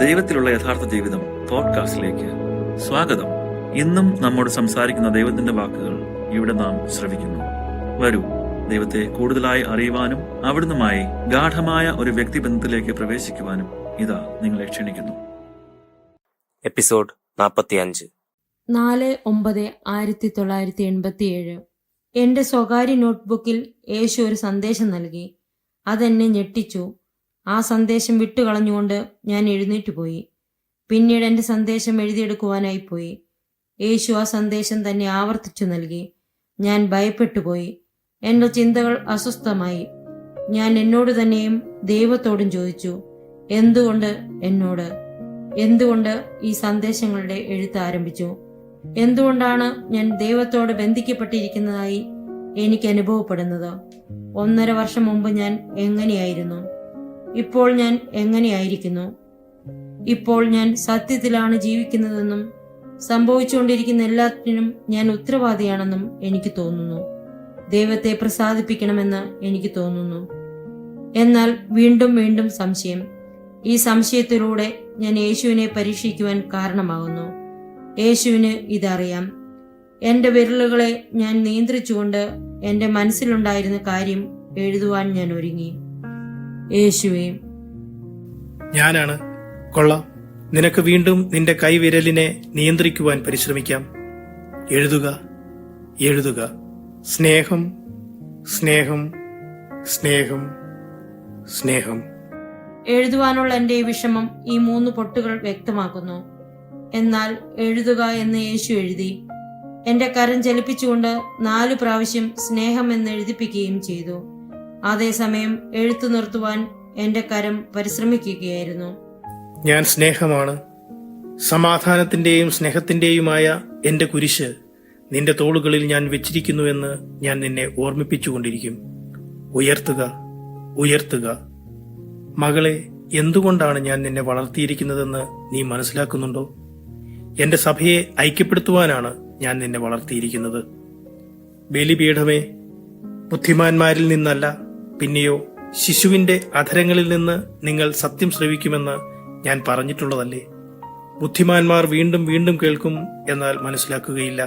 ദൈവത്തിലുള്ള യഥാർത്ഥ ജീവിതം പോഡ്കാസ്റ്റിലേക്ക് സ്വാഗതം. ഇന്നും നമ്മോട് സംസാരിക്കുന്ന ദൈവത്തിന്റെ വാക്കുകൾ ഇവിടെ നാം ശ്രവിക്കുന്നു. വരൂ, ദൈവത്തെ കൂടുതലായി അറിയുവാനും അവിടുന്നുമായി ഗാഠമായ ഒരു വ്യക്തിബന്ധത്തിലേക്ക് പ്രവേശിക്കുവാനും ഇതാ നിങ്ങളെ ക്ഷണിക്കുന്നു. എപ്പിസോഡ് 45. 4/9/1987. എന്റെ സ്വകാര്യ നോട്ട്ബുക്കിൽ യേശു ഒരു സന്ദേശം നൽകി. അതെന്നെ ഞെട്ടിച്ചു. ആ സന്ദേശം വിട്ടുകളഞ്ഞുകൊണ്ട് ഞാൻ എഴുന്നേറ്റ് പോയി. പിന്നീട് എൻ്റെ സന്ദേശം എഴുതിയെടുക്കുവാനായി പോയി. യേശു ആ സന്ദേശം തന്നെ ആവർത്തിച്ചു നൽകി. ഞാൻ ഭയപ്പെട്ടുപോയി. എൻ്റെ ചിന്തകൾ അസ്വസ്ഥമായി. ഞാൻ എന്നോട് തന്നെയും ദൈവത്തോടും ചോദിച്ചു, എന്തുകൊണ്ട് ഈ സന്ദേശങ്ങളുടെ എഴുത്ത് ആരംഭിച്ചു? എന്തുകൊണ്ടാണ് ഞാൻ ദൈവത്തോട് ബന്ധിക്കപ്പെട്ടിരിക്കുന്നതായി എനിക്ക് അനുഭവപ്പെടുന്നത്? 1.5 വർഷം മുമ്പ് ഞാൻ എങ്ങനെയായിരുന്നു? ഇപ്പോൾ ഞാൻ എങ്ങനെയായിരിക്കുന്നു? ഇപ്പോൾ ഞാൻ സത്യത്തിലാണ് ജീവിക്കുന്നതെന്നും സംഭവിച്ചുകൊണ്ടിരിക്കുന്ന എല്ലാത്തിനും ഞാൻ ഉത്തരവാദിയാണെന്നും എനിക്ക് തോന്നുന്നു. ദൈവത്തെ പ്രസാദിപ്പിക്കണമെന്ന് എനിക്ക് തോന്നുന്നു. എന്നാൽ വീണ്ടും സംശയം. ഈ സംശയത്തിലൂടെ ഞാൻ യേശുവിനെ പരീക്ഷിക്കുവാൻ കാരണമാകുന്നു. യേശുവിന് ഇതറിയാം. എൻ്റെ വിരലുകളെ ഞാൻ നിയന്ത്രിച്ചുകൊണ്ട് എൻ്റെ മനസ്സിലുണ്ടായിരുന്ന കാര്യം എഴുതുവാൻ ഞാൻ ഒരുങ്ങി. യേശുവേ, ഞാനാണ്. കൊള്ളാം. നിനക്ക് വീണ്ടും നിന്റെ കൈവിരലിനെ നിയന്ത്രിക്കുവാൻ പരിശ്രമിക്കാം. എഴുതുക. സ്നേഹം, സ്നേഹം, സ്നേഹം, സ്നേഹം. എഴുതുവാനുള്ള എൻ്റെ ഈ വിഷമം ഈ 3 പൊട്ടുകൾ വ്യക്തമാക്കുന്നു. എന്നാൽ എഴുതുക എന്ന് യേശു എഴുതി. എൻ്റെ കരം ചലിപ്പിച്ചുകൊണ്ട് 4 പ്രാവശ്യം സ്നേഹം എന്ന് എഴുതിപ്പിക്കുകയും ചെയ്തു. അതേസമയം എഴുത്തു നിർത്തുവാൻ എൻ്റെ കരം പരിശ്രമിക്കുകയായിരുന്നു. ഞാൻ സ്നേഹമാണ്. സമാധാനത്തിന്റെയും സ്നേഹത്തിന്റെയുമായ എന്റെ കുരിശ് നിന്റെ തോളുകളിൽ ഞാൻ വെച്ചിരിക്കുന്നുവെന്ന് ഞാൻ നിന്നെ ഓർമ്മിപ്പിച്ചുകൊണ്ടിരിക്കും. ഉയർത്തുക. മകളെ, എന്തുകൊണ്ടാണ് ഞാൻ നിന്നെ വളർത്തിയിരിക്കുന്നതെന്ന് നീ മനസ്സിലാക്കുന്നുണ്ടോ? എന്റെ സഭയെ ഐക്യപ്പെടുത്തുവാനാണ് ഞാൻ നിന്നെ വളർത്തിയിരിക്കുന്നത്. ബലിപീഠമേ, ബുദ്ധിമാന്മാരിൽ നിന്നല്ല, പിന്നെയോ ശിശുവിന്റെ അധരങ്ങളിൽ നിന്ന് നിങ്ങൾ സത്യം ശ്രവിക്കുമെന്ന് ഞാൻ പറഞ്ഞിട്ടുള്ളതല്ലേ? ബുദ്ധിമാന്മാർ വീണ്ടും കേൾക്കും, എന്നാൽ മനസ്സിലാക്കുകയില്ല.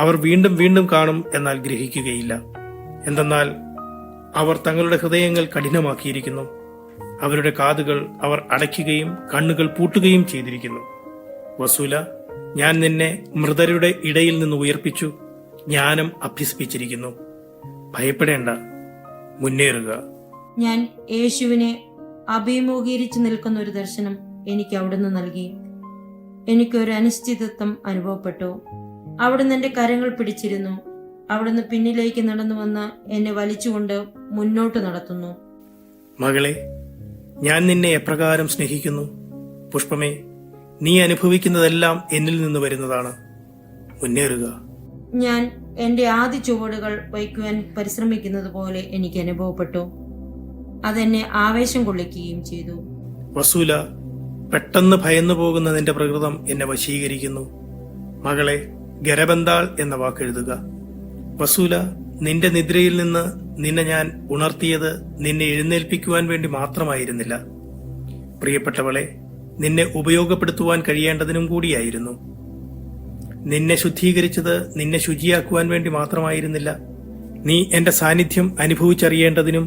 അവർ വീണ്ടും കാണും, എന്നാൽ ഗ്രഹിക്കുകയില്ല. എന്തെന്നാൽ അവർ തങ്ങളുടെ ഹൃദയങ്ങൾ കഠിനമാക്കിയിരിക്കുന്നു. അവരുടെ കാതുകൾ അവർ അടയ്ക്കുകയും കണ്ണുകൾ പൂട്ടുകയും ചെയ്തിരിക്കുന്നു. വസൂല, ഞാൻ നിന്നെ മൃതരുടെ ഇടയിൽ നിന്ന് ഉയർപ്പിച്ചു, ജ്ഞാനം അഭ്യസിപ്പിച്ചിരിക്കുന്നു. ഭയപ്പെടേണ്ട, മുന്നേറുക. ഞാൻ യേശുവിനെ അഭിമുഖീകരിച്ചു നിൽക്കുന്ന ഒരു ദർശനം എനിക്ക് അവിടുന്ന് നൽകി. എനിക്കൊരു അനിശ്ചിതത്വം അനുഭവപ്പെട്ടു. അവിടുന്ന് എൻ്റെ കരങ്ങൾ പിടിച്ചിരുന്നു. അവിടുന്ന് പിന്നിലേക്ക് നടന്നു വന്ന് എന്നെ വലിച്ചുകൊണ്ട് മുന്നോട്ട് നടത്തുന്നു. മകളെ, ഞാൻ നിന്നെ എപ്രകാരം സ്നേഹിക്കുന്നു. പുഷ്പമേ, നീ അനുഭവിക്കുന്നതെല്ലാം എന്നിൽ നിന്ന് വരുന്നതാണ്. മുന്നേറുക. ഞാൻ എൻ്റെ ആദ്യ ചുവടുകൾ വയ്ക്കുവാൻ പരിശ്രമിക്കുന്നത് പോലെ എനിക്ക് അനുഭവപ്പെട്ടു. അതെന്നെ ആവേശം കൊള്ളിക്കുകയും ചെയ്തു. വസൂല, പെട്ടെന്ന് ഭയന്നു പോകുന്ന നിന്റെ പ്രകൃതം എന്നെ വശീകരിക്കുന്നു. മകളെ, ഗരബന്താൾ എന്ന വാക്കെഴുതുക. വസൂല, നിന്റെ നിദ്രയിൽ നിന്ന് നിന്നെ ഞാൻ ഉണർത്തിയത് നിന്നെ എഴുന്നേൽപ്പിക്കുവാൻ വേണ്ടി മാത്രമായിരുന്നില്ല. പ്രിയപ്പെട്ടവളെ, നിന്നെ ഉപയോഗപ്പെടുത്തുവാൻ കഴിയേണ്ടതിനും കൂടിയായിരുന്നു. നിന്നെ ശുദ്ധീകരിച്ചത് നിന്നെ ശുചിയാക്കുവാൻ വേണ്ടി മാത്രമായിരുന്നില്ല. നീ എന്റെ സാന്നിധ്യം അനുഭവിച്ചറിയേണ്ടതിനും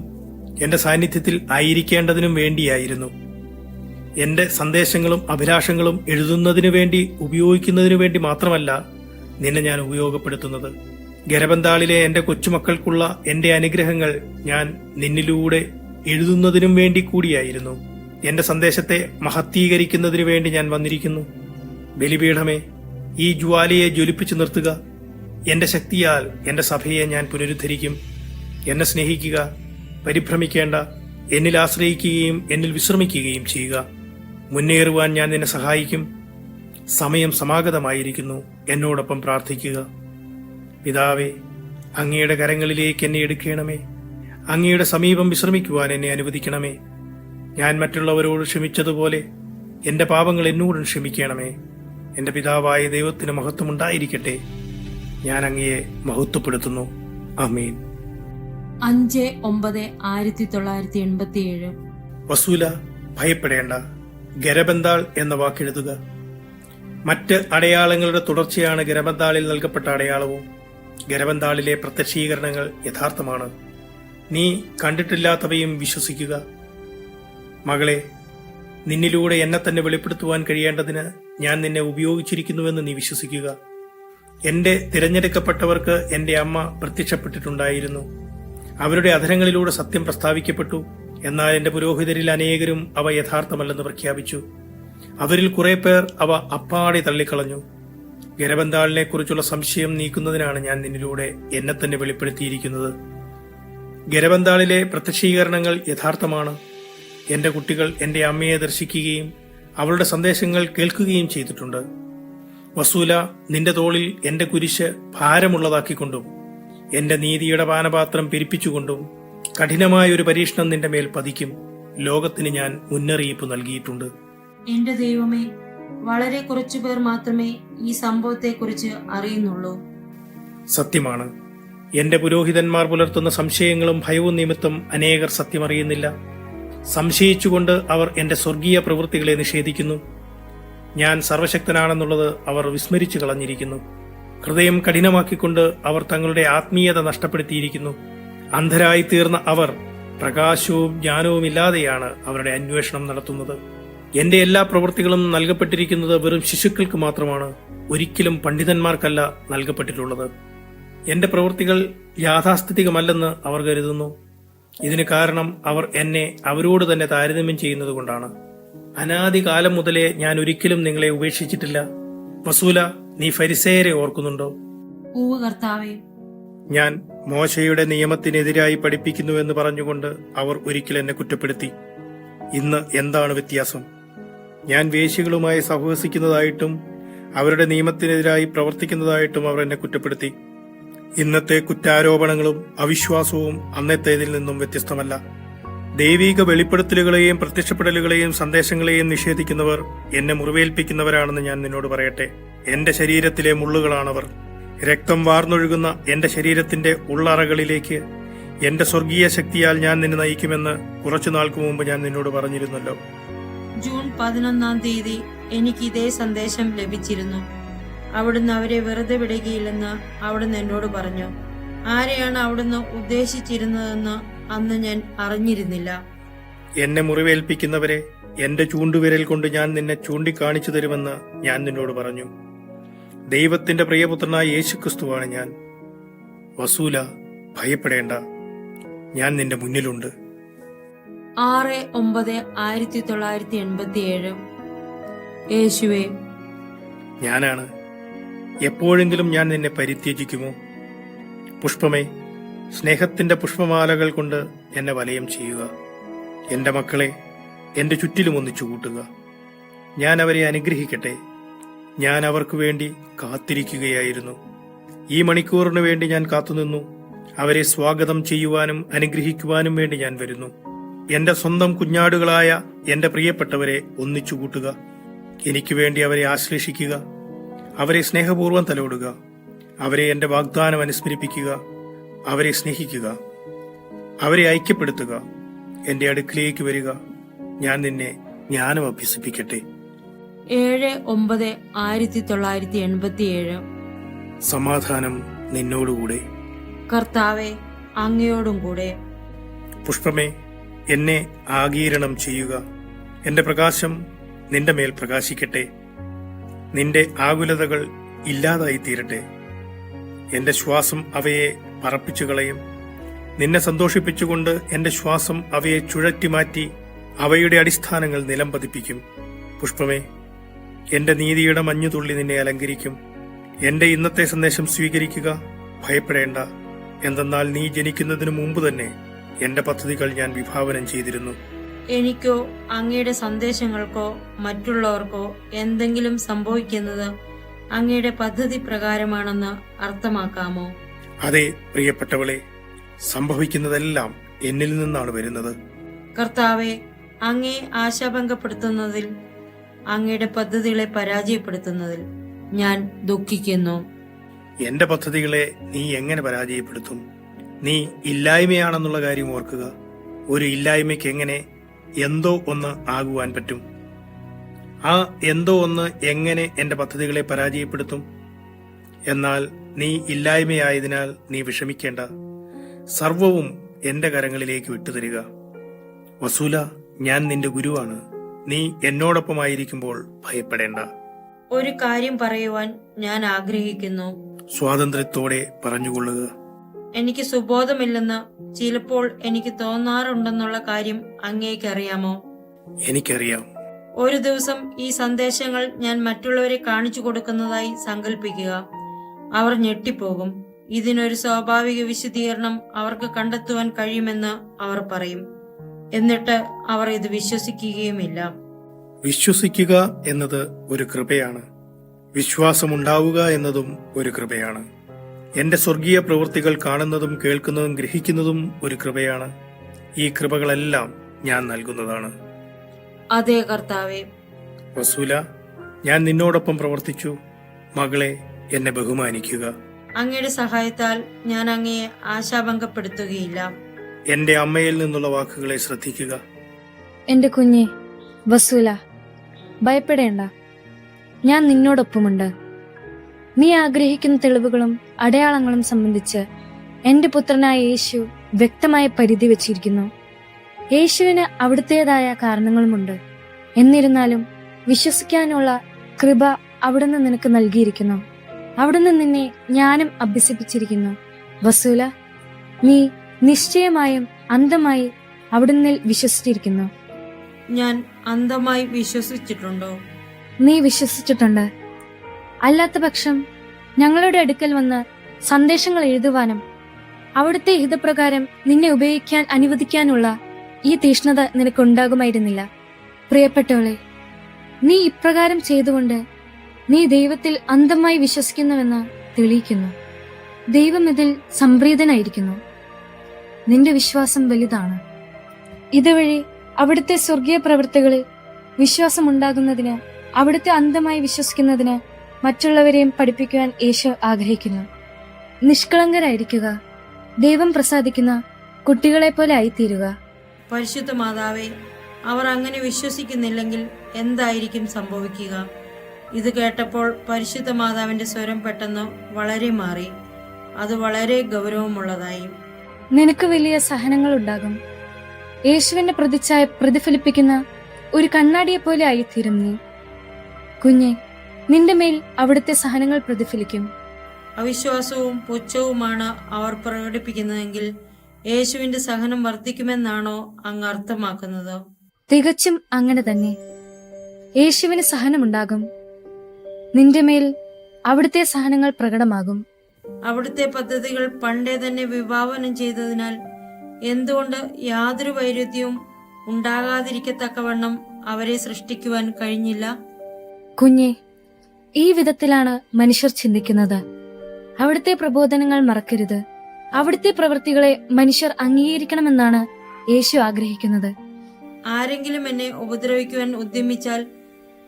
എന്റെ സാന്നിധ്യത്തിൽ ആയിരിക്കേണ്ടതിനും വേണ്ടിയായിരുന്നു. എന്റെ സന്ദേശങ്ങളും അഭിലാഷങ്ങളും എഴുതുന്നതിനു വേണ്ടി ഉപയോഗിക്കുന്നതിനു വേണ്ടി മാത്രമല്ല നിന്നെ ഞാൻ ഉപയോഗപ്പെടുത്തുന്നത്. ഗരബന്താളിലെ എന്റെ കൊച്ചുമക്കൾക്കുള്ള എന്റെ അനുഗ്രഹങ്ങൾ ഞാൻ നിന്നിലൂടെ എഴുതുന്നതിനും വേണ്ടി കൂടിയായിരുന്നു. എന്റെ സന്ദേശത്തെ മഹത്വീകരിക്കുന്നതിനു വേണ്ടി ഞാൻ വന്നിരിക്കുന്നു. ബലിപീഠമേ, ഈ ജ്വാലയെ ജ്വലിപ്പിച്ചു നിർത്തുക. എന്റെ ശക്തിയാൽ എന്റെ സഭയെ ഞാൻ പുനരുദ്ധരിക്കും. എന്നെ സ്നേഹിക്കുക, പരിഭ്രമിക്കേണ്ട. എന്നിൽ ആശ്രയിക്കുകയും എന്നിൽ വിശ്രമിക്കുകയും ചെയ്യുക. മുന്നേറുവാൻ ഞാൻ നിന്നെ സഹായിക്കും. സമയം സമാഗതമായിരിക്കുന്നു. എന്നോടൊപ്പം പ്രാർത്ഥിക്കുക. പിതാവേ, അങ്ങയുടെ കരങ്ങളിലേക്ക് എന്നെ എടുക്കണമേ. അങ്ങയുടെ സമീപം വിശ്രമിക്കുവാൻ എന്നെ അനുവദിക്കണമേ. ഞാൻ മറ്റുള്ളവരോട് ക്ഷമിച്ചതുപോലെ എന്റെ പാപങ്ങൾ എന്നോടും ക്ഷമിക്കണമേ. എന്റെ പിതാവായ ദൈവത്തിന് മഹത്വമുണ്ടായിരിക്കട്ടെ. ഞാൻ അങ്ങയെ മഹത്വപ്പെടുത്തുന്നു. ആമേൻ. 5/9/1987. വസൂല, ഭയപ്പെടേണ്ട. ഗരബന്താൾ എന്ന വാക്കെഴുതുക. മറ്റ് അടയാളങ്ങളുടെ തുടർച്ചയാണ് ഗരബന്താളിൽ നൽകപ്പെട്ട അടയാളവും. ഗരബന്താളിലെ പ്രത്യക്ഷീകരണങ്ങൾ യഥാർത്ഥമാണ്. നീ കണ്ടിട്ടില്ലാത്തവയും വിശ്വസിക്കുക. മകളെ, നിന്നിലൂടെ എന്നെ തന്നെ വെളിപ്പെടുത്തുവാൻ കഴിയേണ്ടതിന് ഞാൻ നിന്നെ ഉപയോഗിച്ചിരിക്കുന്നുവെന്ന് നീ വിശ്വസിക്കുക. എന്റെ തിരഞ്ഞെടുക്കപ്പെട്ടവർക്ക് എന്റെ അമ്മ പ്രത്യക്ഷപ്പെട്ടിട്ടുണ്ടായിരുന്നു. അവരുടെ അധരങ്ങളിലൂടെ സത്യം പ്രസ്താവിക്കപ്പെട്ടു. എന്നാൽ എന്റെ പുരോഹിതരിൽ അനേകരും അവ യഥാർത്ഥമല്ലെന്ന് പ്രഖ്യാപിച്ചു. അവരിൽ കുറെ പേർ അവ അപ്പാടെ തള്ളിക്കളഞ്ഞു. ഗരബന്താളിനെ കുറിച്ചുള്ള സംശയം നീക്കുന്നതിനാണ് ഞാൻ നിന്നിലൂടെ എന്നെ തന്നെ വെളിപ്പെടുത്തിയിരിക്കുന്നത്. ഗരബന്താളിലെ പ്രത്യക്ഷീകരണങ്ങൾ യഥാർത്ഥമാണ്. എന്റെ കുട്ടികൾ എന്റെ അമ്മയെ ദർശിക്കുകയും അവളുടെ സന്ദേശങ്ങൾ കേൾക്കുകയും ചെയ്തിട്ടുണ്ട്. വസൂല, നിന്റെ തോളിൽ എന്റെ കുരിശ് ഭാരമുള്ളതാക്കിക്കൊണ്ടും എന്റെ നീതിയുടെ പാനപാത്രം പിരിപ്പിച്ചുകൊണ്ടും കഠിനമായ ഒരു പരീക്ഷണം നിന്റെ മേൽ പതിക്കും. ലോകത്തിന് ഞാൻ മുന്നറിയിപ്പ് നൽകിയിട്ടുണ്ട്. എന്റെ ദൈവമേ, വളരെ കുറച്ചു പേർ മാത്രമേ ഈ സംഭവത്തെക്കുറിച്ച് അറിയുന്നുള്ളൂ. സത്യമാണ്, എന്റെ പുരോഹിതന്മാർ പുലർത്തുന്ന സംശയങ്ങളും ഭയവും നിമിത്തം അനേകർ സത്യമറിയുന്നില്ല. സംശയിച്ചുകൊണ്ട് അവർ എന്റെ സ്വർഗീയ പ്രവൃത്തികളെ നിഷേധിക്കുന്നു. ഞാൻ സർവശക്തനാണെന്നുള്ളത് അവർ വിസ്മരിച്ചു കളഞ്ഞിരിക്കുന്നു. ഹൃദയം കഠിനമാക്കിക്കൊണ്ട് അവർ തങ്ങളുടെ ആത്മീയത നഷ്ടപ്പെടുത്തിയിരിക്കുന്നു. അന്ധരായി തീർന്ന അവർ പ്രകാശവും ജ്ഞാനവുമില്ലാതെയാണ് അവരുടെ അന്വേഷണം നടത്തുന്നത്. എന്റെ എല്ലാ പ്രവൃത്തികളും നൽകപ്പെട്ടിരിക്കുന്നത് വെറും ശിശുക്കൾക്ക് മാത്രമാണ്, ഒരിക്കലും പണ്ഡിതന്മാർക്കല്ല നൽകപ്പെട്ടിട്ടുള്ളത്. എന്റെ പ്രവൃത്തികൾ യാഥാസ്ഥിതികമല്ലെന്ന് അവർ കരുതുന്നു. ഇതിന് കാരണം അവർ എന്നെ അവരോട് തന്നെ താരതമ്യം ചെയ്യുന്നതുകൊണ്ടാണ്. അനാദികാലം മുതലേ ഞാൻ ഒരിക്കലും നിങ്ങളെ ഉപേക്ഷിച്ചിട്ടില്ല. വസൂല, നീ ഫരിസേയരെ ഓർക്കുന്നുണ്ടോ? പൂവ് കർത്താവേ, ഞാൻ മോശയുടെ നിയമത്തിനെതിരായി പഠിപ്പിക്കുന്നുവെന്ന് പറഞ്ഞുകൊണ്ട് അവർ ഒരിക്കൽ എന്നെ കുറ്റപ്പെടുത്തി. ഇന്ന് എന്താണ് വ്യത്യാസം? ഞാൻ വേശ്യകളുമായി സഹവസിക്കുന്നതായിട്ടും അവരുടെ നിയമത്തിനെതിരായി പ്രവർത്തിക്കുന്നതായിട്ടും അവർ എന്നെ കുറ്റപ്പെടുത്തി. ഇന്നത്തെ കുറ്റാരോപണങ്ങളും അവിശ്വാസവും അന്നത്തേതിൽ നിന്നും വ്യത്യസ്തമല്ല. ദൈവിക വെളിപ്പെടുത്തലുകളെയും പ്രത്യക്ഷപ്പെടലുകളെയും സന്ദേശങ്ങളെയും നിഷേധിക്കുന്നവർ എന്നെ മുറിവേൽപ്പിക്കുന്നവരാണെന്ന് ഞാൻ നിന്നോട് പറയട്ടെ. എന്റെ ശരീരത്തിലെ മുള്ളുകളാണവർ. രക്തം വാർന്നൊഴുകുന്ന എന്റെ ശരീരത്തിന്റെ ഉള്ളറകളിലേക്ക് എന്റെ സ്വർഗീയ ശക്തിയാൽ ഞാൻ നിന്നെ നയിക്കുമെന്ന് കുറച്ചു നാൾക്ക് മുമ്പ് ഞാൻ നിന്നോട് പറഞ്ഞിരുന്നല്ലോ. ജൂൺ 11 എനിക്ക് ഇതേ സന്ദേശം ലഭിച്ചിരുന്നു. അവിടുന്ന് അവരെ വെറുതെ വിടുകയില്ലെന്ന് അവിടുന്ന് എന്നോട് പറഞ്ഞു. ആരെയാണ് അവിടുന്ന് ഉദ്ദേശിച്ചിരുന്നതെന്ന് അന്ന് ഞാൻ അറിഞ്ഞിരുന്നില്ല. എന്നെ മുറിവേൽപ്പിക്കുന്നവരെ എന്റെ ചൂണ്ടുവിരൽ കൊണ്ട് ഞാൻ നിന്നെ ചൂണ്ടിക്കാണിച്ചു തരുമെന്ന് ഞാൻ നിന്നോട് പറഞ്ഞു. ദൈവത്തിന്റെ പ്രിയപുത്രനായ യേശുക്രിസ്തുവാണ് ഞാൻ. വസൂല, ഭയപ്പെടേണ്ട, ഞാൻ നിന്റെ മുന്നിലുണ്ട്. 6/9/1987. യേശുവേ, ഞാനാണ്. എപ്പോഴെങ്കിലും ഞാൻ നിന്നെ പരിത്യജിക്കുമോ? പുഷ്പമേ, സ്നേഹത്തിന്റെ പുഷ്പമാലകൾ കൊണ്ട് എന്നെ വലയം ചെയ്യുക. എന്റെ മക്കളെ എന്റെ ചുറ്റിലും ഒന്നിച്ചു കൂട്ടുക. ഞാൻ അവരെ അനുഗ്രഹിക്കട്ടെ. ഞാൻ അവർക്ക് വേണ്ടി കാത്തിരിക്കുകയായിരുന്നു. ഈ മണിക്കൂറിനു വേണ്ടി ഞാൻ കാത്തുനിന്നു. അവരെ സ്വാഗതം ചെയ്യുവാനും അനുഗ്രഹിക്കുവാനും വേണ്ടി ഞാൻ വരുന്നു. എന്റെ സ്വന്തം കുഞ്ഞാടുകളായ എന്റെ പ്രിയപ്പെട്ടവരെ ഒന്നിച്ചു കൂട്ടുക. എനിക്ക് വേണ്ടി അവരെ ആശ്ലേഷിക്കുക. അവരെ സ്നേഹപൂർവ്വം തലോടുക. അവരെ എന്റെ വാഗ്ദാനം അനുസ്മരിപ്പിക്കുക. അവരെ സ്നേഹിക്കുക. അവരെ ഐക്യപ്പെടുത്തുക. എന്റെ അടുക്കിലേക്ക് വരിക. ഞാൻ നിന്നെ ജ്ഞാനം അഭ്യസിപ്പിക്കട്ടെ. 7/9/1987. സമാധാനം നിന്നോടുകൂടെ. കർത്താവെ, അങ്ങയോടും കൂടെ. പുഷ്പമേ, എന്നെ ആഗീരണം ചെയ്യുക. എന്റെ പ്രകാശം നിന്റെ മേൽ പ്രകാശിക്കട്ടെ. നിന്റെ ആകുലതകൾ ഇല്ലാതായി തീരട്ടെ. എന്റെ ശ്വാസം അവയെ പറപ്പിച്ചു കളയും. നിന്നെ സന്തോഷിപ്പിച്ചുകൊണ്ട് എന്റെ ശ്വാസം അവയെ ചുഴറ്റിമാറ്റി അവയുടെ അടിസ്ഥാനങ്ങൾ നിലം പതിപ്പിക്കും. പുഷ്പമേ, എന്റെ നീതിയുടെ മഞ്ഞുതുള്ളി നിന്നെ അലങ്കരിക്കും. എന്റെ ഇന്നത്തെ സന്ദേശം സ്വീകരിക്കുക. ഭയപ്പെടേണ്ട. എന്തെന്നാൽ നീ ജനിക്കുന്നതിനു മുമ്പ് തന്നെ എന്റെ പദ്ധതികൾ ഞാൻ വിഭാവനം ചെയ്തിരുന്നു. എനിക്കോ അങ്ങയുടെ സന്ദേശങ്ങൾക്കോ മറ്റുള്ളവർക്കോ എന്തെങ്കിലും സംഭവിക്കുന്നത് അങ്ങയുടെ പദ്ധതി പ്രകാരമാണെന്ന് അർത്ഥമാക്കാമോ? അതെ പ്രിയപ്പെട്ടവളെ, സംഭവിക്കുന്നതെല്ലാം എന്നിൽ നിന്നാണ് വരുന്നത്. കർത്താവെ, അങ്ങയെ ആശാഭംഗപ്പെടുത്തുന്നതിൽ, അങ്ങയുടെ പദ്ധതികളെ പരാജയപ്പെടുത്തുന്നതിൽ ഞാൻ ദുഃഖിക്കുന്നു. എന്റെ പദ്ധതികളെ നീ എങ്ങനെ പരാജയപ്പെടുത്തും? നീ ഇല്ലായ്മയാണെന്നുള്ള കാര്യം ഓർക്കുക. ഒരു ഇല്ലായ്മയ്ക്ക് എങ്ങനെ എന്തോ ഒന്ന് ആകുവാൻ പറ്റും? ആ എന്തോ ഒന്ന് എങ്ങനെ എന്റെ പദ്ധതികളെ പരാജയപ്പെടുത്തും? എന്നാൽ നീ ഇല്ലായ്മയായതിനാൽ നീ വിഷമിക്കേണ്ട. സർവവും എന്റെ കരങ്ങളിലേക്ക് വിട്ടുതരിക. വസൂല, ഞാൻ നിന്റെ ഗുരുവാണ്. നീ എന്നോടൊപ്പമായിരിക്കുമ്പോൾ ഭയപ്പെടേണ്ട. ഒരു കാര്യം പറയുവാൻ ഞാൻ ആഗ്രഹിക്കുന്നു. സ്വാതന്ത്ര്യത്തോടെ പറഞ്ഞുകൊള്ളുക. എനിക്ക് സുബോധമില്ലെന്ന് ചിലപ്പോൾ എനിക്ക് തോന്നാറുണ്ടെന്നുള്ള കാര്യം അങ്ങേക്കറിയാമോ? എനിക്കറിയാം. ഒരു ദിവസം ഈ സന്ദേശങ്ങൾ ഞാൻ മറ്റുള്ളവരെ കാണിച്ചു കൊടുക്കുന്നതായി സങ്കല്പിക്കുക. അവർ ഞെട്ടിപ്പോകും. ഇതിനൊരു സ്വാഭാവിക വിശദീകരണം അവർക്ക് കണ്ടെത്തുവാൻ കഴിയുമെന്ന് അവർ പറയും. എന്നിട്ട് അവർ ഇത് വിശ്വസിക്കുകയുമില്ല. വിശ്വസിക്കുക എന്നത് ഒരു കൃപയാണ്. വിശ്വാസമുണ്ടാവുക എന്നതും ഒരു കൃപയാണ്. എന്റെ സ്വർഗീയ പ്രവൃത്തികൾ കാണുന്നതും കേൾക്കുന്നതും ഗ്രഹിക്കുന്നതും ഒരു കൃപയാണ്. ഈ കൃപകളെല്ലാം ഞാൻ നൽകുന്നതാണ്. അതേ കർത്താവേ. വസൂല, ഞാൻ നിന്നോടൊപ്പം പ്രവർത്തിച്ചു. മകളെ, എന്നെ ബഹുമാനിക്കുക. അങ്ങയുടെ സഹായത്താൽ ഞാൻ അങ്ങയെ ആശാഭംഗപ്പെടുത്തുകയില്ല. എന്റെ അമ്മയിൽ നിന്നുള്ള വാക്കുകളെ ശ്രദ്ധിക്കുക. എന്റെ കുഞ്ഞെ വസൂല, ഭയപ്പെടേണ്ട, ഞാൻ നിന്നോടൊപ്പമുണ്ട്. നീ ആഗ്രഹിക്കുന്ന തെളിവുകളും അടയാളങ്ങളും സംബന്ധിച്ച് എന്റെ പുത്രനായ യേശു വ്യക്തമായ പരിധി വച്ചിരിക്കുന്നു. യേശുവിന് അവിടുത്തേതായ കാരണങ്ങളുമുണ്ട്. എന്നിരുന്നാലും വിശ്വസിക്കാനുള്ള കൃപ അവിടുന്ന് നിനക്ക് നൽകിയിരിക്കുന്നു. അവിടുന്ന് നിന്നെ ജ്ഞാനം അഭ്യസിപ്പിച്ചിരിക്കുന്നു. വസൂല, നീ നിശ്ചയമായും അന്ധമായി അവിടുന്ന് വിശ്വസിച്ചിരിക്കുന്നു. ഞാൻ അന്ധമായി വിശ്വസിച്ചിട്ടുണ്ടോ? നീ വിശ്വസിച്ചിട്ടുണ്ട്. അല്ലാത്ത പക്ഷം ഞങ്ങളുടെ അടുക്കൽ വന്ന് സന്ദേശങ്ങൾ എഴുതുവാനും അവിടുത്തെ ഹിതപ്രകാരം നിന്നെ ഉപയോഗിക്കാൻ അനുവദിക്കാനുള്ള ഈ തീഷ്ണത നിനക്കുണ്ടാകുമായിരുന്നില്ല. പ്രിയപ്പെട്ടവളെ, നീ ഇപ്രകാരം ചെയ്തുകൊണ്ട് നീ ദൈവത്തിൽ അന്ധമായി വിശ്വസിക്കുന്നുവെന്ന് തെളിയിക്കുന്നു. ദൈവം ഇതിൽ സംപ്രീതനായിരിക്കുന്നു. നിന്റെ വിശ്വാസം വലുതാണ്. ഇതുവഴി അവിടുത്തെ സ്വർഗീയ പ്രവൃത്തികളിൽ വിശ്വാസമുണ്ടാകുന്നതിന്, അവിടുത്തെ അന്ധമായി വിശ്വസിക്കുന്നതിന് മറ്റുള്ളവരെയും പഠിപ്പിക്കുവാൻ യേശു ആഗ്രഹിക്കുന്നു. നിഷ്കളങ്കരായിരിക്കുക. ദൈവം പ്രസാദിക്കുന്ന കുട്ടികളെ പോലെ ആയിത്തീരുക. പരിശുദ്ധ മാതാവേ, അവർ അങ്ങനെ വിശ്വസിക്കുന്നില്ലെങ്കിൽ എന്തായിരിക്കും സംഭവിക്കുക? ഇത് കേട്ടപ്പോൾ പരിശുദ്ധ മാതാവിന്റെ സ്വരം പെട്ടെന്ന് വളരെ മാറി. അത് വളരെ ഗൗരവമുള്ളതായി. നിനക്ക് വലിയ സഹനങ്ങൾ ഉണ്ടാകും. യേശുവിന്റെ പ്രതിച്ഛായ പ്രതിഫലിപ്പിക്കുന്ന ഒരു കണ്ണാടിയെ പോലെ ആയിത്തീരും നീ. കുഞ്ഞെ, നിന്റെ മേൽ അവിടുത്തെ സഹനങ്ങൾ പ്രതിഫലിക്കും. അവിശ്വാസവും പുച്ഛവുമാണ് അവർ പ്രകടിപ്പിക്കുന്നതെങ്കിൽ യേശുവിന്റെ സഹനം വർദ്ധിക്കുമെന്നാണോ അങ്ങ് അർത്ഥമാക്കുന്നത്? തികച്ചും അങ്ങനെ തന്നെ. യേശുവിന് സഹനമുണ്ടാകും. നിന്റെ മേൽ അവിടുത്തെ സഹനങ്ങൾ പ്രകടമാകും. അവിടുത്തെ പദ്ധതികൾ പണ്ടേ തന്നെ വിഭാവനം ചെയ്തതിനാൽ എന്തുകൊണ്ട് യാതൊരു വൈരുദ്ധ്യവും ഉണ്ടാകാതിരിക്കത്തക്കവണ്ണം അവരെ സൃഷ്ടിക്കുവാൻ കഴിഞ്ഞില്ല? കുഞ്ഞെ, ഈ വിധത്തിലാണ് മനുഷ്യർ ചിന്തിക്കുന്നത്. അവിടുത്തെ പ്രബോധനങ്ങൾ മറക്കരുത്. അവിടുത്തെ പ്രവൃത്തികളെ മനുഷ്യർ അംഗീകരിക്കണമെന്നാണ് യേശു ആഗ്രഹിക്കുന്നത്. ആരെങ്കിലും എന്നെ ഉപദ്രവിക്കുവാൻ ഉദ്യമിച്ചാൽ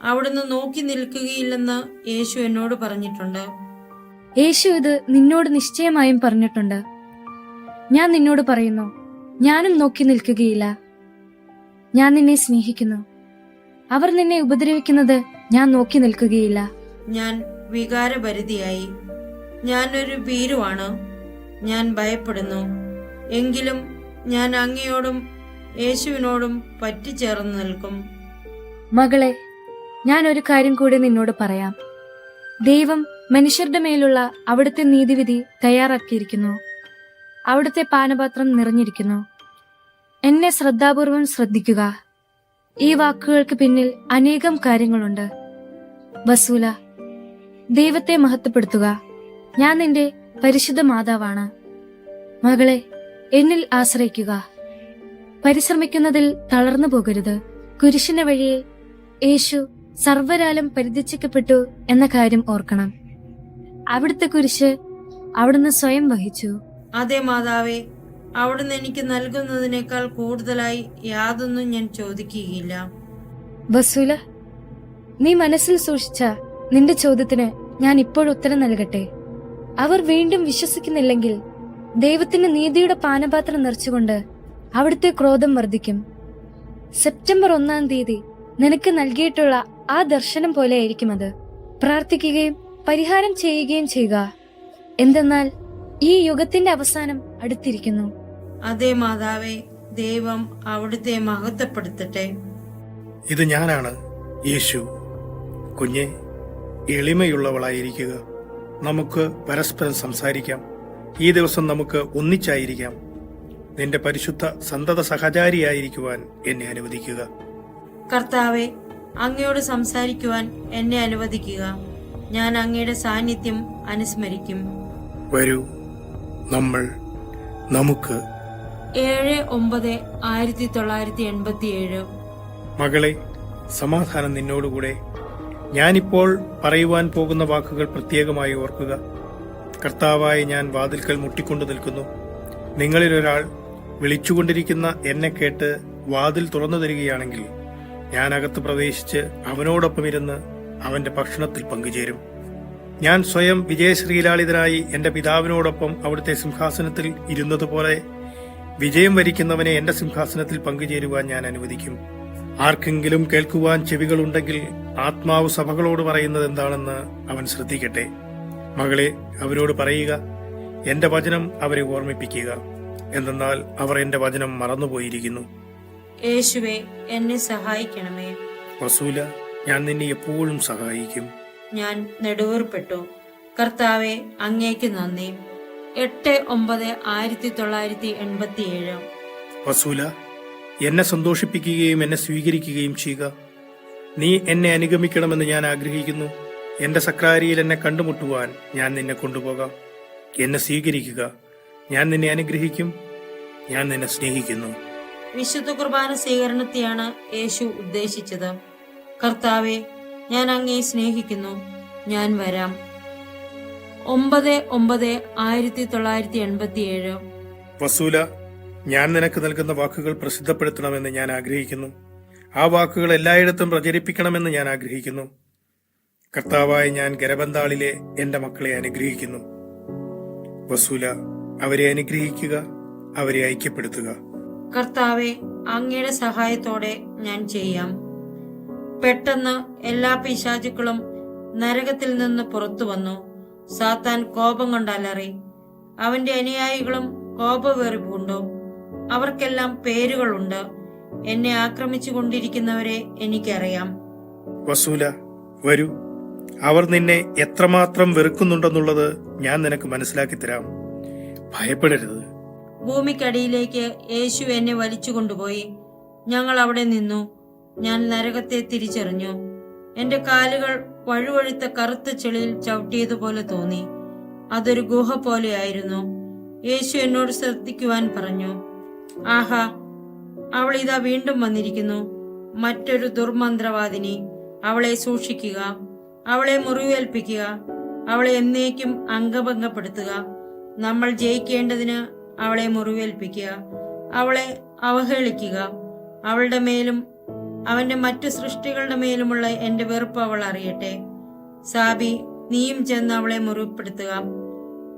അവിടുന്ന് നോക്കി നിൽക്കുകയില്ലെന്ന് യേശു എന്നോട് പറഞ്ഞിട്ടുണ്ട്. യേശു ഇത് നിന്നോട് നിശ്ചയമായും പറഞ്ഞിട്ടുണ്ട്. ഞാൻ നിന്നോട് പറയുന്നു, ഞാനും നോക്കി നിൽക്കുകയില്ല. ഞാൻ നിന്നെ സ്നേഹിക്കുന്നു. അവർ നിന്നെ ഉപദ്രവിക്കുന്നത് ഞാൻ നോക്കി നിൽക്കുകയില്ല. ഞാൻ വികാരഭരിതയായി. ഞാനൊരു ഭീരുവാണ്. ഞാൻ ഭയപ്പെടുന്നു. എങ്കിലും ഞാൻ അങ്ങയോടും യേശുവിനോടും പറ്റിച്ചേർന്ന് നിൽക്കും. മകളെ, ഞാൻ ഒരു കാര്യം കൂടി നിന്നോട് പറയാം. ദൈവം മനുഷ്യരുടെ മേലുള്ള അവിടുത്തെ നീതിവിധി തയ്യാറാക്കിയിരിക്കുന്നു. അവിടുത്തെ പാനപാത്രം നിറഞ്ഞിരിക്കുന്നു. എന്നെ ശ്രദ്ധാപൂർവം ശ്രദ്ധിക്കുക. ഈ വാക്കുകൾക്ക് പിന്നിൽ അനേകം കാര്യങ്ങളുണ്ട്. വസൂല, ദൈവത്തെ മഹത്വപ്പെടുത്തുക. ഞാൻ നിന്റെ പരിശുദ്ധ മാതാവാണ്. മകളെ, എന്നിൽ ആശ്രയിക്കുക. പരിശ്രമിക്കുന്നതിൽ തളർന്നു പോകരുത്. കുരിശിന്റെ വഴിയിൽ യേശു സർവ്വരാലും പരിത്യജിക്കപ്പെട്ടു എന്ന കാര്യം ഓർക്കണം. അവിടുത്തെ കുരിശ് അവിടുന്ന് സ്വയം വഹിച്ചു. അതേ മാതാവേ, അവിടുന്ന് എനിക്ക് നൽകുന്നതിനേക്കാൾ കൂടുതലായി യാതൊന്നും ഞാൻ ചോദിക്കുകയില്ല. വസൂല, നീ മനസ്സിൽ സൂക്ഷിച്ച നിന്റെ ചോദ്യത്തിന് ഞാൻ ഇപ്പോൾ ഉത്തരം നൽകട്ടെ. അവർ വീണ്ടും വിശ്വസിക്കുന്നില്ലെങ്കിൽ ദൈവത്തിന്റെ നീതിയുടെ പാനപാത്രം നിറച്ചുകൊണ്ട് അവിടുത്തെ ക്രോധം വർദ്ധിക്കും. സെപ്റ്റംബർ 1 നിനക്ക് നൽകിയിട്ടുള്ള ആ ദർശനം പോലെയായിരിക്കും അത്. പ്രാർത്ഥിക്കുകയും പരിഹാരം ചെയ്യുകയും ചെയ്യുക, എന്തെന്നാൽ ഈ യുഗത്തിന്റെ അവസാനം അടുത്തിരിക്കുന്നു. അതേ മാതാവേ, ദൈവം അവിടുത്തെ മഹത്വപ്പെടുത്തട്ടെ. ഇത് ഞാനാണ്, യേശു. കുഞ്ഞെ, എളിമയുള്ളവളായിരിക്കുക. നമുക്ക് പരസ്പരം സംസാരിക്കാം. ഈ ദിവസം നമുക്ക് ഒന്നിച്ചായിരിക്കാം. നിന്റെ പരിശുദ്ധ സന്തത സഹചാരിയായിരിക്കുവാൻ എന്നെ അനുവദിക്കുക. കർത്താവെ, അങ്ങയോട് സംസാരിക്കുവാൻ എന്നെ അനുവദിക്കുക. ഞാൻ അങ്ങയുടെ സാന്നിധ്യം അനുസ്മരിക്കും. വരൂ, നമുക്ക് 7/9/1987. മകളെ, സമാധാനം നിന്നോടുകൂടെ. ഞാനിപ്പോൾ പറയുവാൻ പോകുന്ന വാക്കുകൾ പ്രത്യേകമായി ഓർക്കുക. കർത്താവായ ഞാൻ വാതിൽക്കൽ മുട്ടിക്കൊണ്ടു നിൽക്കുന്നു. നിങ്ങളിലൊരാൾ വിളിച്ചുകൊണ്ടിരിക്കുന്ന എന്നെ കേട്ട് വാതിൽ തുറന്നു തരികയാണെങ്കിൽ ഞാൻ അകത്ത് പ്രവേശിച്ച് അവനോടൊപ്പം ഇരുന്ന് അവന്റെ ഭക്ഷണത്തിൽ പങ്കുചേരും. ഞാൻ സ്വയം വിജയശ്രീലാളിതനായി എന്റെ പിതാവിനോടൊപ്പം അവിടുത്തെ സിംഹാസനത്തിൽ ഇരുന്നതുപോലെ വിജയം വരിക്കുന്നവനെ എന്റെ സിംഹാസനത്തിൽ പങ്കുചേരുവാൻ ഞാൻ അനുവദിക്കും. ആർക്കെങ്കിലും കേൾക്കുവാൻ ചെവികളുണ്ടെങ്കിൽ ആത്മാവ് സഭകളോട് പറയുന്നത് എന്താണെന്ന് അവൻ ശ്രദ്ധിക്കട്ടെ. മകളെ, അവരോട് പറയുക, എന്റെ വചനം അവരെ ഓർമ്മിപ്പിക്കുക. എന്തെന്നാൽ അവർ എന്റെ വചനം മറന്നുപോയിരിക്കുന്നു. യേശുവേ, എന്നെ സഹായിക്കണമേ. വസൂല, ഞാൻ നിന്നെ എപ്പോഴും സഹായിക്കും. ഞാൻ നെടുവേർപ്പെട്ടു. കർത്താവെ, അങ്ങേക്ക് നന്ദി. 8/9/1987. വസൂല, എന്നെ സന്തോഷിപ്പിക്കുകയും എന്നെ സ്വീകരിക്കുകയും ചെയ്യുക. നീ എന്നെ അനുഗമിക്കണമെന്ന് ഞാൻ ആഗ്രഹിക്കുന്നു. എന്റെ സക്രാരിയിൽ എന്നെ കണ്ടുമുട്ടുവാൻ ഞാൻ നിന്നെ കൊണ്ടുപോകാം. എന്നെ സ്വീകരിക്കുക. ഞാൻ നിന്നെ അനുഗ്രഹിക്കും. ഞാൻ നിന്നെ സ്നേഹിക്കുന്നു. വിശുദ്ധ കുർബാന സ്വീകരണത്തെയാണ് യേശു ഉദ്ദേശിച്ചത്. കർത്താവെ, ഞാൻ അങ്ങയെ സ്നേഹിക്കുന്നു. ഞാൻ വരാം. 9/9/1987. വസൂല, ഞാൻ നിനക്ക് നൽകുന്ന വാക്കുകൾ പ്രസിദ്ധപ്പെടുത്തണമെന്ന് ഞാൻ ആഗ്രഹിക്കുന്നു. ആ വാക്കുകൾ എല്ലായിടത്തും പ്രചരിപ്പിക്കണമെന്ന് ഞാൻ ആഗ്രഹിക്കുന്നു. കർത്താവായ ഞാൻ ഗരബന്താളിലെ എന്റെ മക്കളെ അനുഗ്രഹിക്കുന്നു. വസൂല, അവരെ അനുഗ്രഹിക്കുക, അവരെ ഐക്യപ്പെടുത്തുക. കർത്താവെ, അങ്ങയുടെ സഹായത്തോടെ ഞാൻ ചെയ്യാം. പെട്ടെന്ന് എല്ലാ പിശാചുക്കളും നരകത്തിൽ നിന്ന് പുറത്തു വന്നു. സാത്താൻ കോപം കൊണ്ട് അലറി. അവന്റെ അനുയായികളും കോപവേറി പൂണ്ടു. അവർക്കെല്ലാം പേരുകളുണ്ട്. എന്നെ ആക്രമിച്ചു കൊണ്ടിരിക്കുന്നവരെ എനിക്കറിയാം. വസൂല, വരൂ. അവർ നിന്നെ എത്രമാത്രം വെറുക്കുന്നുണ്ടെന്നുള്ളത് ഞാൻ നിനക്ക് മനസ്സിലാക്കി തരാം. ഭയപ്പെടരുത്. ഭൂമിക്കടിയിലേക്ക് യേശു എന്നെ വലിച്ചു കൊണ്ടുപോയി. ഞങ്ങൾ അവിടെ നിന്നു. ഞാൻ നരകത്തെ തിരിച്ചറിഞ്ഞു. എന്റെ കാലുകൾ വഴുവഴുത്ത കറുത്ത ചെളിയിൽ ചവിട്ടിയതുപോലെ തോന്നി. അതൊരു ഗുഹ പോലെയായിരുന്നു. യേശു എന്നോട് ശ്രദ്ധിക്കുവാൻ പറഞ്ഞു. ആഹാ, അവൾ ഇതാ വീണ്ടും വന്നിരിക്കുന്നു. മറ്റൊരു ദുർമന്ത്രവാദിനി. അവളെ സൂക്ഷിക്കുക. അവളെ മുറിവേൽപ്പിക്കുക. അവളെ എന്നേക്കും അംഗഭംഗപ്പെടുത്തുക. നമ്മൾ ജയിക്കേണ്ടതിന് അവളെ മുറിവേൽപ്പിക്കുക. അവളെ അവഹേളിക്കുക. അവളുടെ മേലും അവന്റെ മറ്റു സൃഷ്ടികളുടെ മേലുമുള്ള എന്റെ വെറുപ്പ് അവൾ അറിയട്ടെ. സാബി, നീയും ചെന്ന് അവളെ മുറിപ്പെടുത്തുക.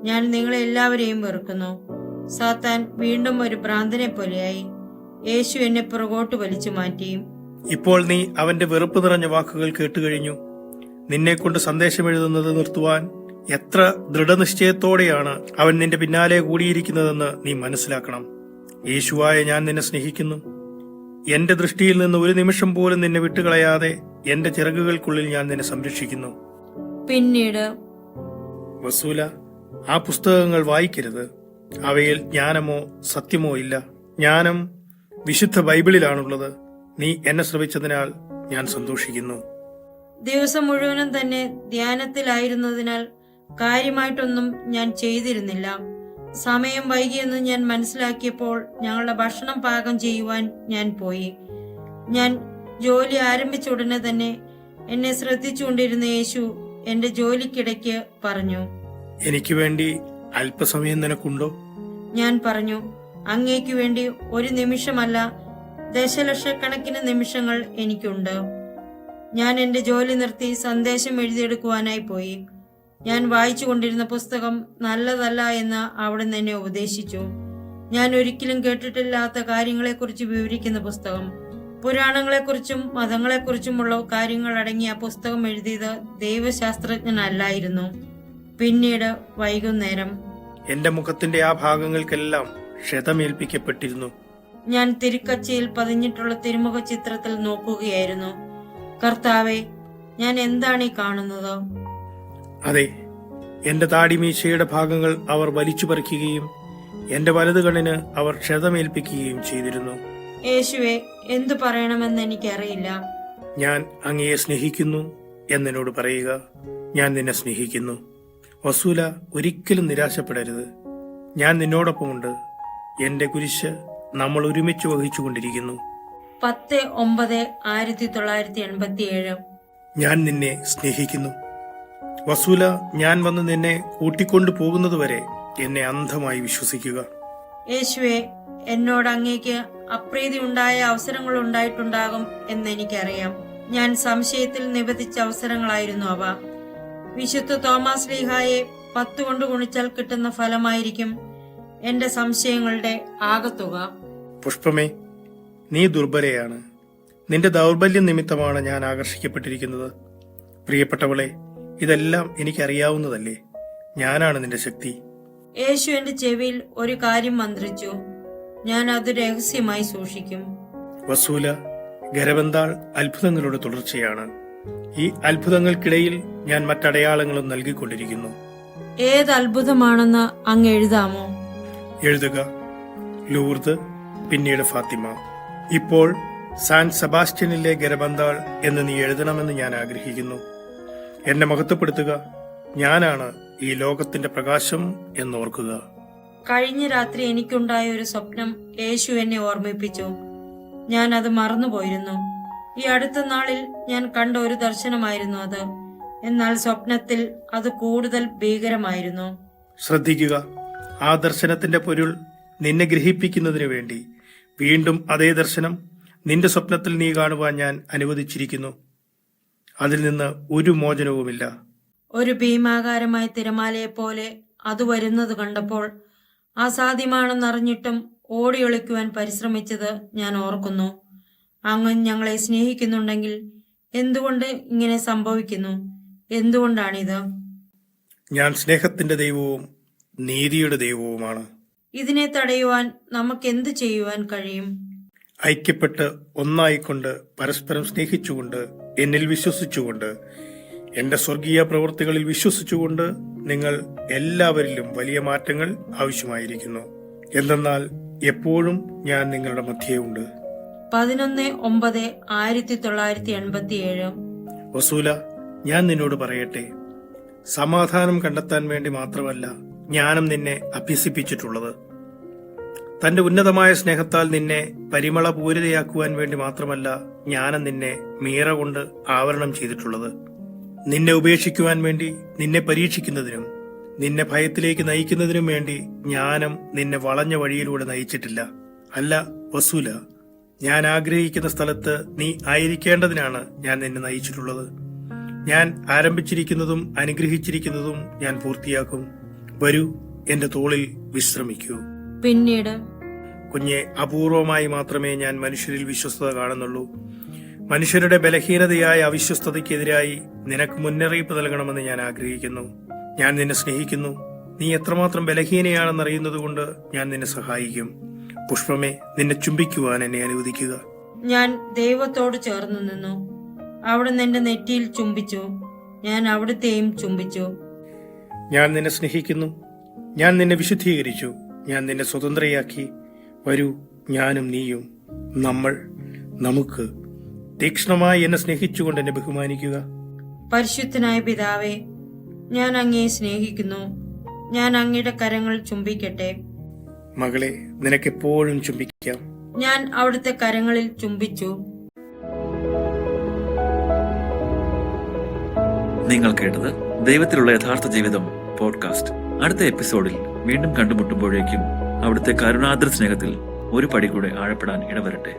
ഞാൻ നിങ്ങളെ എല്ലാവരെയും വെറുക്കുന്നു. സാത്താൻ വീണ്ടും ഒരു ഭ്രാന്തനെ പോലെയായി. യേശു എന്നെ പുറകോട്ട് വലിച്ചു മാറ്റി. ഇപ്പോൾ നീ അവന്റെ വെറുപ്പ് നിറഞ്ഞ വാക്കുകൾ കേട്ടുകഴിഞ്ഞു. നിന്നെക്കൊണ്ട് സന്ദേശം എഴുതുന്നത് നിർത്തുവാൻ എത്ര ദൃഢനിശ്ചയത്തോടെയാണ് അവൻ നിന്റെ പിന്നാലെ കൂടിയിരിക്കുന്നതെന്ന് നീ മനസ്സിലാക്കണം. യേശുവായ ഞാൻ നിന്നെ സ്നേഹിക്കുന്നു. എന്റെ ദൃഷ്ടിയിൽ നിന്ന് ഒരു നിമിഷം പോലും നിന്നെ വിട്ടുകളയാതെ എന്റെ ചിറകുകൾക്കുള്ളിൽ ഞാൻ നിന്നെ സംരക്ഷിക്കുന്നു. പിന്നീട് വസൂല, ആ പുസ്തകങ്ങൾ വായിക്കരുത്. അവയിൽ ജ്ഞാനമോ സത്യമോ ഇല്ല. ജ്ഞാനം വിശുദ്ധ ബൈബിളിലാണുള്ളത്. നീ എന്നെ ശ്രവിച്ചതിനാൽ ഞാൻ സന്തോഷിക്കുന്നു. ദിവസം മുഴുവനും തന്നെ ധ്യാനത്തിലായിരുന്നതിനാൽ കാര്യമായിട്ടൊന്നും ഞാൻ ചെയ്തിരുന്നില്ല. സമയം വൈകിയെന്ന് ഞാൻ മനസ്സിലാക്കിയപ്പോൾ ഞങ്ങളുടെ ഭക്ഷണം പാകം ചെയ്യുവാൻ ഞാൻ പോയി. ഞാൻ ജോലി ആരംഭിച്ച ഉടനെ തന്നെ എന്നെ ശ്രദ്ധിച്ചുകൊണ്ടിരുന്ന യേശു എന്റെ ജോലിക്കിടയ്ക്ക് പറഞ്ഞു, എനിക്ക് വേണ്ടി അല്പസമയം നിനക്കുണ്ടോ? ഞാൻ പറഞ്ഞു, അങ്ങേക്ക് വേണ്ടി ഒരു നിമിഷമല്ല, ദശലക്ഷക്കണക്കിന് നിമിഷങ്ങൾ എനിക്കുണ്ട്. ഞാൻ എന്റെ ജോലി നിർത്തി സന്ദേശം എഴുതിയെടുക്കുവാനായി പോയി. ഞാൻ വായിച്ചു കൊണ്ടിരുന്ന പുസ്തകം നല്ലതല്ല എന്ന് അവിടുന്ന് എന്നെ ഉപദേശിച്ചു. ഞാൻ ഒരിക്കലും കേട്ടിട്ടില്ലാത്ത കാര്യങ്ങളെക്കുറിച്ച് വിവരിക്കുന്ന പുസ്തകം. പുരാണങ്ങളെക്കുറിച്ചും മതങ്ങളെക്കുറിച്ചുമുള്ള കാര്യങ്ങൾ അടങ്ങിയ പുസ്തകം എഴുതിയത് ദൈവശാസ്ത്രജ്ഞനല്ലായിരുന്നു. പിന്നീട് വൈകുന്നേരം എന്റെ മുഖത്തിന്റെ ആ ഭാഗങ്ങൾക്കെല്ലാം ക്ഷതമേൽപ്പിക്കപ്പെട്ടിരുന്നു. ഞാൻ തിരുക്കച്ചയിൽ പതിഞ്ഞിട്ടുള്ള തിരുമുഖ ചിത്രത്തിൽ നോക്കുകയായിരുന്നു. കർത്താവെ, ഞാൻ എന്താണ് ഈ കാണുന്നത്? അതെ, എന്റെ താടിമീശയുടെ ഭാഗങ്ങൾ അവർ വലിച്ചു പറിക്കുകയും എന്റെ വലതു കണ്ണിന് അവർ ക്ഷതമേൽപ്പിക്കുകയും ചെയ്തിരുന്നു. യേശുവെ, എന്തു പറയണമെന്ന് എനിക്കറിയില്ല. ഞാൻ അങ്ങയെ സ്നേഹിക്കുന്നു എന്നോട് പറയുക. ഞാൻ നിന്നെ സ്നേഹിക്കുന്നു. വസൂല, ഒരിക്കലും നിരാശപ്പെടരുത്. ഞാൻ നിന്നോടൊപ്പമുണ്ട്. എന്റെ കുരിശ് നമ്മൾ ഒരുമിച്ച് വഹിച്ചുകൊണ്ടിരിക്കുന്നു. 10/9/1987. ഞാൻ നിന്നെ സ്നേഹിക്കുന്നു. വസൂല, ഞാൻ വന്ന് നിന്നെ കൂട്ടിക്കൊണ്ടു പോകുന്നതുവരെ എന്നെ അന്ധമായി വിശ്വസിക്കുക. യേശുവെ, എന്നോട് അങ്ങേക്ക് അപ്രീതി ഉണ്ടായ അവസരങ്ങൾ ഉണ്ടായിട്ടുണ്ടാകും എന്നെനിക്കറിയാം. ഞാൻ സംശയത്തിൽ നിബന്ധിച്ച അവസരങ്ങളായിരുന്നു അവ. വിശുദ്ധ തോമാസ് ലീഹായെ 10 കൊണ്ട് ഗുണിച്ചാൽ കിട്ടുന്ന ഫലമായിരിക്കും എന്റെ സംശയങ്ങളുടെ ആകത്തുക. പുഷ്പമേ, നീ ദുർബലയാണ്. നിന്റെ ദൗർബല്യം നിമിത്തമാണ് ഞാൻ ആകർഷിക്കപ്പെട്ടിരിക്കുന്നത്. പ്രിയപ്പെട്ടവളെ, ഇതെല്ലാം എനിക്കറിയാവുന്നതല്ലേ. ഞാനാണ് നിന്റെ ശക്തി. യേശു എന്റെ ചെവിയിൽ ഒരു കാര്യം മന്ത്രിച്ചു. ഞാൻ അത് രഹസ്യമായി സൂക്ഷിക്കും. വസൂല, ഗരബന്താൾ അത്ഭുതങ്ങളുടെ തുടർച്ചയാണ്. ഈ അത്ഭുതങ്ങൾക്കിടയിൽ ഞാൻ മറ്റടയാളങ്ങളും നൽകിക്കൊണ്ടിരിക്കുന്നു. ഏത് അത്ഭുതമാണെന്ന് അങ്ങ് എഴുതാമോ? എഴുതുക. ലൂർദ്, പിന്നീട് ഫാത്തിമ. ഇപ്പോൾ സാൻ സെബാസ്റ്റ്യനിലെ ഗരബന്താൾ എന്ന് നീ എഴുതണമെന്ന് ഞാൻ ആഗ്രഹിക്കുന്നു. എന്നെ മഹത്വപ്പെടുത്തുക. ഞാനാണ് ഈ ലോകത്തിന്റെ പ്രകാശം എന്നോർക്കുക. കഴിഞ്ഞ രാത്രി എനിക്കുണ്ടായ ഒരു സ്വപ്നം യേശു എന്നെ ഓർമ്മിപ്പിച്ചു. ഞാൻ അത് മറന്നുപോയിരുന്നു. ഈ അടുത്ത നാളിൽ ഞാൻ കണ്ട ഒരു ദർശനമായിരുന്നു അത്. എന്നാൽ സ്വപ്നത്തിൽ അത് കൂടുതൽ ഭീകരമായിരുന്നു. ശ്രദ്ധിക്കുക. ആ ദർശനത്തിന്റെ പൊരുൾ നിന്നെ ഗ്രഹിപ്പിക്കുന്നതിനു വേണ്ടി വീണ്ടും അതേ ദർശനം നിന്റെ സ്വപ്നത്തിൽ നീ കാണുവാൻ ഞാൻ അനുവദിച്ചിരിക്കുന്നു. അതിൽ നിന്ന് ഒരു മോചനവുമില്ല. ഒരു ഭീമാകാരമായ തിരമാലയെപ്പോലെ അത് വരുന്നത് കണ്ടപ്പോൾ അസാധ്യമാണെന്നറിഞ്ഞിട്ടും ഓടിയൊളിക്കുവാൻ പരിശ്രമിച്ചത് ഞാൻ ഓർക്കുന്നു. അങ്ങ് ഞങ്ങളെ സ്നേഹിക്കുന്നുണ്ടെങ്കിൽ എന്തുകൊണ്ട് ഇങ്ങനെ സംഭവിക്കുന്നു? എന്തുകൊണ്ടാണിത്? ഞാൻ സ്നേഹത്തിന്റെ ദൈവവും നീതിയുടെ ദൈവവുമാണ്. ഇതിനെ തടയുവാൻ നമുക്ക് എന്ത് ചെയ്യുവാൻ കഴിയും? ഐക്യപ്പെട്ട് ഒന്നായിക്കൊണ്ട് പരസ്പരം സ്നേഹിച്ചുകൊണ്ട് എന്നിൽ വിശ്വസിച്ചുകൊണ്ട് എന്റെ സ്വർഗീയ പ്രവൃത്തികളിൽ വിശ്വസിച്ചുകൊണ്ട് നിങ്ങൾ എല്ലാവരിലും വലിയ മാറ്റങ്ങൾ ആവശ്യമായിരിക്കുന്നു. എന്തെന്നാൽ എപ്പോഴും ഞാൻ നിങ്ങളുടെ മധ്യേ ഉണ്ട്. 11/9/1987. വസൂല, ഞാൻ നിന്നോട് പറയട്ടെ, സമാധാനം കണ്ടെത്താൻ വേണ്ടി മാത്രമല്ല ജ്ഞാനം നിന്നെ അഭ്യസിപ്പിച്ചിട്ടുള്ളത്. തന്റെ ഉന്നതമായ സ്നേഹത്താൽ നിന്നെ പരിമളപൂരിതയാക്കുവാൻ വേണ്ടി മാത്രമല്ല ജ്ഞാനം നിന്നെ മീറ കൊണ്ട് ആവരണം ചെയ്തിട്ടുള്ളത്. നിന്നെ ഉപേക്ഷിക്കുവാൻ വേണ്ടി, നിന്നെ പരീക്ഷിക്കുന്നതിനും നിന്നെ ഭയത്തിലേക്ക് നയിക്കുന്നതിനും വേണ്ടി ജ്ഞാനം നിന്നെ വളഞ്ഞ വഴിയിലൂടെ നയിച്ചിട്ടില്ല. അല്ല വസൂല, ഞാൻ ആഗ്രഹിക്കുന്ന സ്ഥലത്ത് നീ ആയിരിക്കേണ്ടതിനാണ് ഞാൻ നിന്നെ നയിച്ചിട്ടുള്ളത്. ഞാൻ ആരംഭിച്ചിരിക്കുന്നതും അനുഗ്രഹിച്ചിരിക്കുന്നതും ഞാൻ പൂർത്തിയാക്കും. വരൂ, എന്റെ തോളിൽ വിശ്രമിക്കൂ. പിന്നീട് കുഞ്ഞെ, അപൂർവമായി മാത്രമേ ഞാൻ മനുഷ്യരിൽ വിശ്വസ്തത കാണുന്നുള്ളൂ. മനുഷ്യരുടെ ബലഹീനതയായ അവിശ്വസ്തതയ്ക്കെതിരായി നിനക്ക് മുന്നറിയിപ്പ് നൽകണമെന്ന് ഞാൻ ആഗ്രഹിക്കുന്നു. ഞാൻ നിന്നെ സ്നേഹിക്കുന്നു. നീ എത്രമാത്രം ബലഹീനയാണെന്നറിയുന്നതുകൊണ്ട് ഞാൻ നിന്നെ സഹായിക്കും. പുഷ്പമേ, നിന്നെ ചുംബിക്കുവാൻ എന്നെ അനുവദിക്കുക. ഞാൻ ദൈവത്തോട് ചേർന്നു നിന്നു. അവിടുന്ന് എന്റെ നെറ്റിയിൽ ചുംബിച്ചു. ഞാൻ അവിടുത്തെയും ചുംബിച്ചു. ഞാൻ നിന്നെ സ്നേഹിക്കുന്നു. ഞാൻ നിന്നെ വിശുദ്ധീകരിച്ചു. ഞാൻ നിന്നെ സ്വതന്ത്രയാക്കി. വരൂ, ഞാനും നീയും നമുക്ക് തീക്ഷ്ണമായി എന്നെ സ്നേഹിച്ചുകൊണ്ട് എന്നെ ബഹുമാനിക്കുക. പരിശുദ്ധനായ പിതാവേ, ഞാൻ അങ്ങയെ സ്നേഹിക്കുന്നു. ഞാൻ അങ്ങയുടെ കരങ്ങൾ ചുംബിക്കട്ടെ. മകളെ, നിനക്കെപ്പോഴും ചുംബിക്കാം. ഞാൻ അവിടുത്തെ കരങ്ങളിൽ ചുംബിച്ചു. നിങ്ങൾ കേട്ടത് ദൈവത്തിലുള്ള യഥാർത്ഥ ജീവിതം പോഡ്കാസ്റ്റ്. അടുത്ത എപ്പിസോഡിൽ വീണ്ടും കണ്ടുമുട്ടുമ്പോഴേക്കും അവിടുത്തെ കരുണാദ്ര സ്നേഹത്തിൽ ഒരു പടി കൂടെ ആഴപ്പെടാൻ ഇടവരട്ടെ.